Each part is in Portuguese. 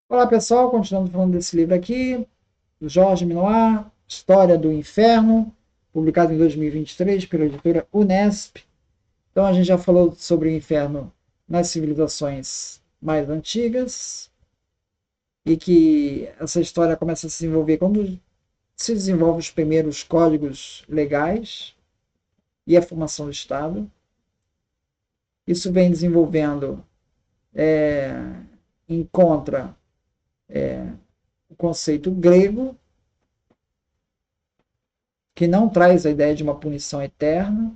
Olá pessoal, continuando falando desse livro aqui, do Jorge Minoir, História do Inferno, publicado em 2023 pela editora Unesp. Então a gente já falou sobre o inferno nas civilizações mais antigas e que essa história começa a se desenvolver quando se desenvolvem os primeiros códigos legais e a formação do Estado. Isso vem desenvolvendo, encontra o conceito grego, que não traz a ideia de uma punição eterna,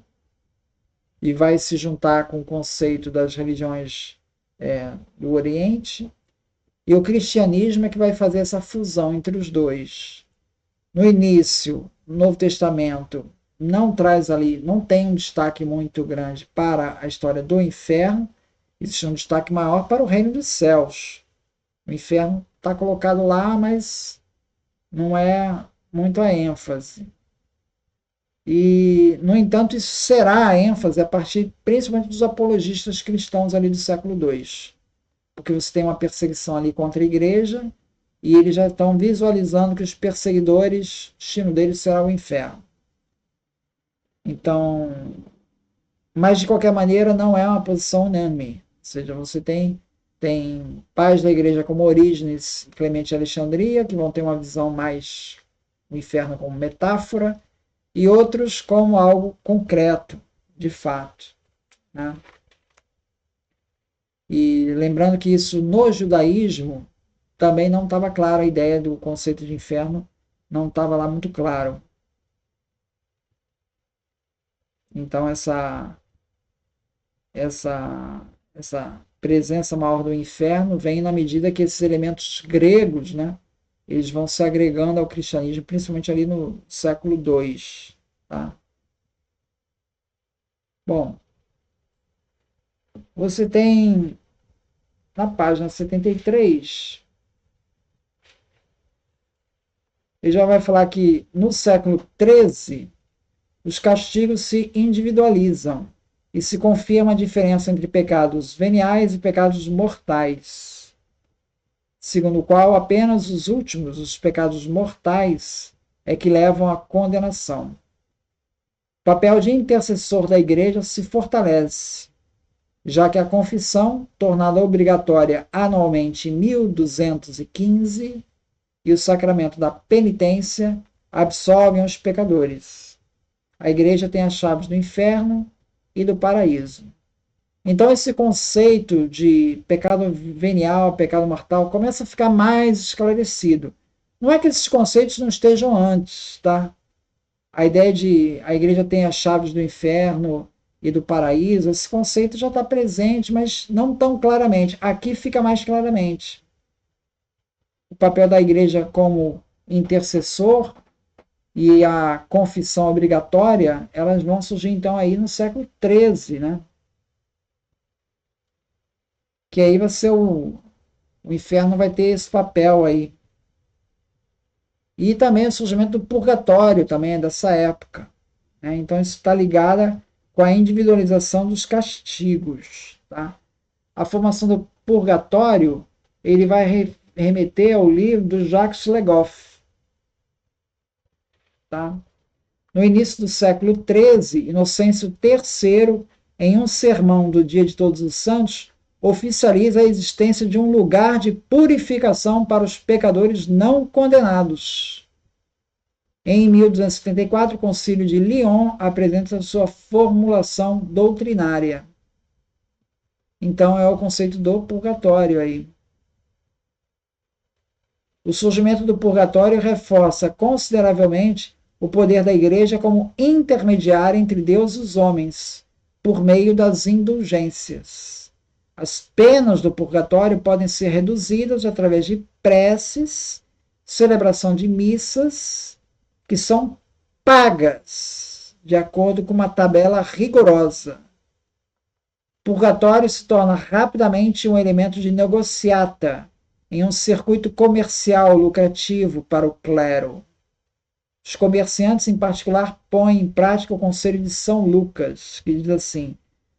e vai se juntar com o conceito das religiões do Oriente, e o cristianismo é que vai fazer essa fusão entre os dois. No início, o Novo Testamento não traz ali, não tem um destaque muito grande para a história do inferno, existe um destaque maior para o reino dos céus. O inferno está colocado lá, mas não é muito a ênfase. E, no entanto, isso será a ênfase a partir principalmente dos apologistas cristãos ali do século II, porque você tem uma perseguição ali contra a igreja e eles já estão visualizando que os perseguidores, o destino deles será o inferno. Então, mas de qualquer maneira não é uma posição unânime, ou seja, você tem pais da igreja como Orígenes e Clemente de Alexandria, que vão ter uma visão mais o inferno como metáfora, e outros como algo concreto, de fato. Né? E lembrando que isso no judaísmo também não estava claro, a ideia do conceito de inferno não estava lá muito claro. Então essa, essa presença maior do inferno vem na medida que esses elementos gregos, né, eles vão se agregando ao cristianismo, principalmente ali no século II. Tá? Bom, você tem na página 73, ele já vai falar que no século XIII os castigos se individualizam e se confirma a diferença entre pecados veniais e pecados mortais, segundo o qual apenas os últimos, os pecados mortais, é que levam à condenação. O papel de intercessor da Igreja se fortalece, já que a confissão, tornada obrigatória anualmente em 1215, e o sacramento da penitência absolvem os pecadores. A Igreja tem as chaves do inferno e do paraíso. Então, esse conceito de pecado venial, pecado mortal, começa a ficar mais esclarecido. Não é que esses conceitos não estejam antes, tá? A ideia de a igreja tem as chaves do inferno e do paraíso, esse conceito já está presente, mas não tão claramente. Aqui fica mais claramente. O papel da igreja como intercessor e a confissão obrigatória, elas vão surgir então aí no século XIII, né? Que aí vai ser o inferno vai ter esse papel aí. E também o surgimento do purgatório também é dessa época. Né? Então isso está ligado com a individualização dos castigos. Tá? A formação do purgatório ele vai remeter ao livro do Jacques Legoff. Tá? No início do século XIII, Inocêncio III, em um sermão do Dia de Todos os Santos, oficializa a existência de um lugar de purificação para os pecadores não condenados. Em 1274, o Concílio de Lyon apresenta sua formulação doutrinária. Então é o conceito do purgatório aí. O surgimento do purgatório reforça consideravelmente o poder da Igreja como intermediária entre Deus e os homens, por meio das indulgências. As penas do purgatório podem ser reduzidas através de preces, celebração de missas, que são pagas de acordo com uma tabela rigorosa. Purgatório se torna rapidamente um elemento de negociata em um circuito comercial lucrativo para o clero. Os comerciantes, em particular, põem em prática o conselho de São Lucas, que diz assim: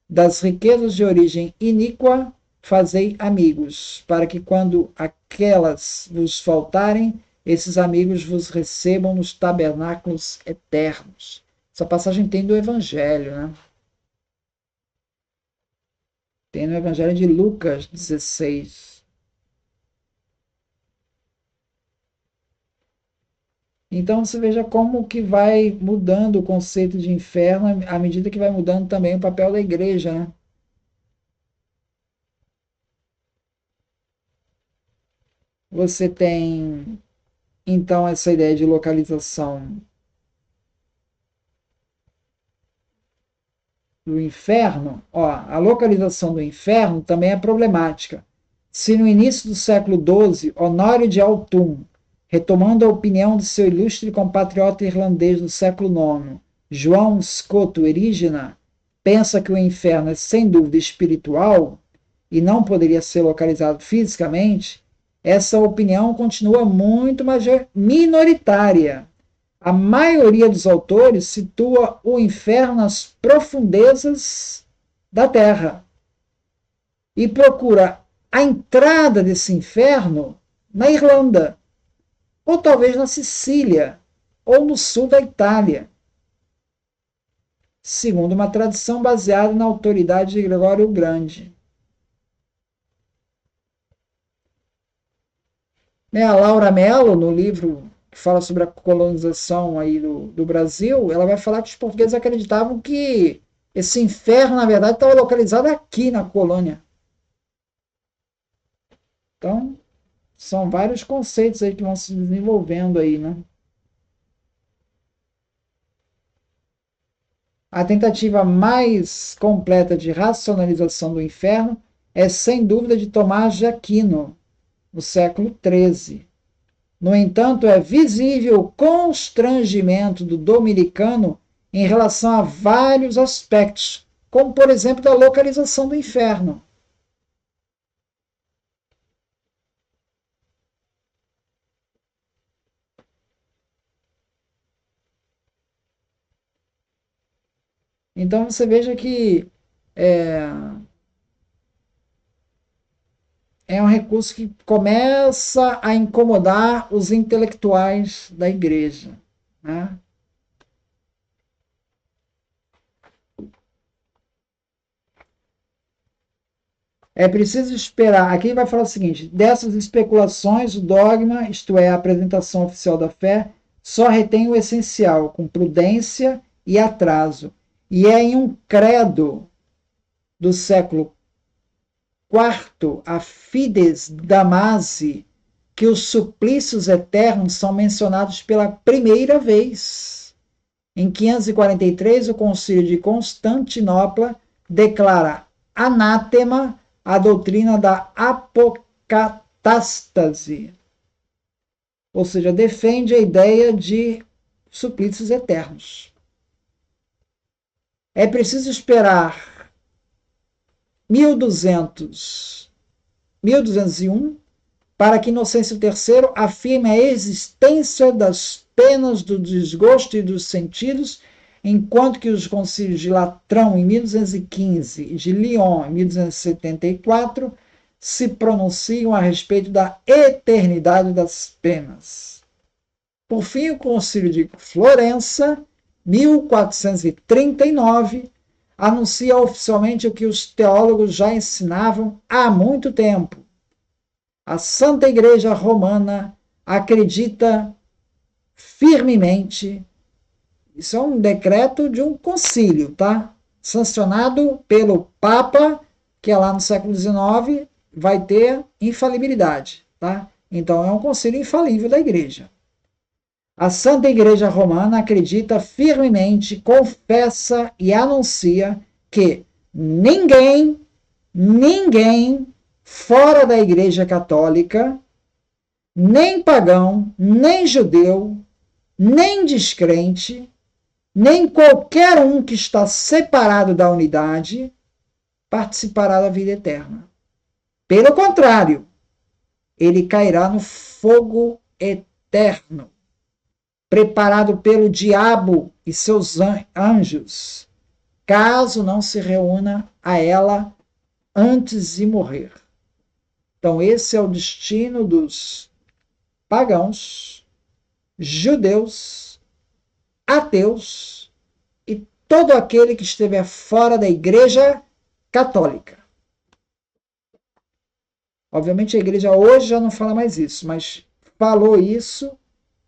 das riquezas de origem iníqua fazei amigos, para que quando aquelas vos faltarem, esses amigos vos recebam nos tabernáculos eternos. Essa passagem tem do Evangelho, né? Tem no Evangelho de Lucas 16. Então você veja como que vai mudando o conceito de inferno à medida que vai mudando também o papel da igreja, né? Você tem então essa ideia de localização do inferno. Ó, a localização do inferno também é problemática. Se no início do século XII, Honório de Autun, retomando a opinião de seu ilustre compatriota irlandês do século IX, João Scoto Erigena, pensa que o inferno é sem dúvida espiritual e não poderia ser localizado fisicamente, essa opinião continua muito minoritária. A maioria dos autores situa o inferno nas profundezas da terra e procura a entrada desse inferno na Irlanda, ou talvez na Sicília, ou no sul da Itália, segundo uma tradição baseada na autoridade de Gregório o Grande. A Laura Mello, no livro que fala sobre a colonização aí do Brasil, ela vai falar que os portugueses acreditavam que esse inferno, na verdade, estava localizado aqui na colônia. Então, são vários conceitos aí que vão se desenvolvendo aí, né? A tentativa mais completa de racionalização do inferno é, sem dúvida, de Tomás de Aquino, no século XIII. No entanto, é visível o constrangimento do dominicano em relação a vários aspectos, como, por exemplo, da localização do inferno. Então, você veja que é um recurso que começa a incomodar os intelectuais da igreja, né? É preciso esperar. Aqui vai falar o seguinte: dessas especulações, o dogma, isto é, a apresentação oficial da fé, só retém o essencial, com prudência e atraso. E é em um credo do século IV, a Fides Damasi, que os suplícios eternos são mencionados pela primeira vez. Em 543, o Concílio de Constantinopla declara anátema a doutrina da apocatástase, ou seja, defende a ideia de suplícios eternos. É preciso esperar 1201 para que Inocêncio III afirme a existência das penas do desgosto e dos sentidos, enquanto que os concílios de Latrão, em 1215, e de Lyon, em 1274, se pronunciam a respeito da eternidade das penas. Por fim, o concílio de Florença, 1439, anuncia oficialmente o que os teólogos já ensinavam há muito tempo. A Santa Igreja Romana acredita firmemente. Isso é um decreto de um concílio, tá? Sancionado pelo Papa, que é lá no século XIX, vai ter infalibilidade, tá? Então é um concílio infalível da Igreja. A Santa Igreja Romana acredita firmemente, confessa e anuncia que ninguém fora da Igreja Católica, nem pagão, nem judeu, nem descrente, nem qualquer um que está separado da unidade, participará da vida eterna. Pelo contrário, ele cairá no fogo eterno, preparado pelo diabo e seus anjos, caso não se reúna a ela antes de morrer. Então, esse é o destino dos pagãos, judeus, ateus e todo aquele que estiver fora da Igreja Católica. Obviamente a igreja hoje já não fala mais isso, mas falou isso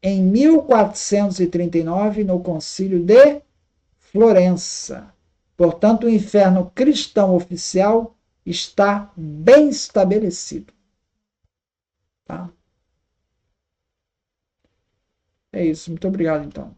em 1439 no Concílio de Florença. Portanto, o inferno cristão oficial está bem estabelecido. Tá? É isso. Muito obrigado, então.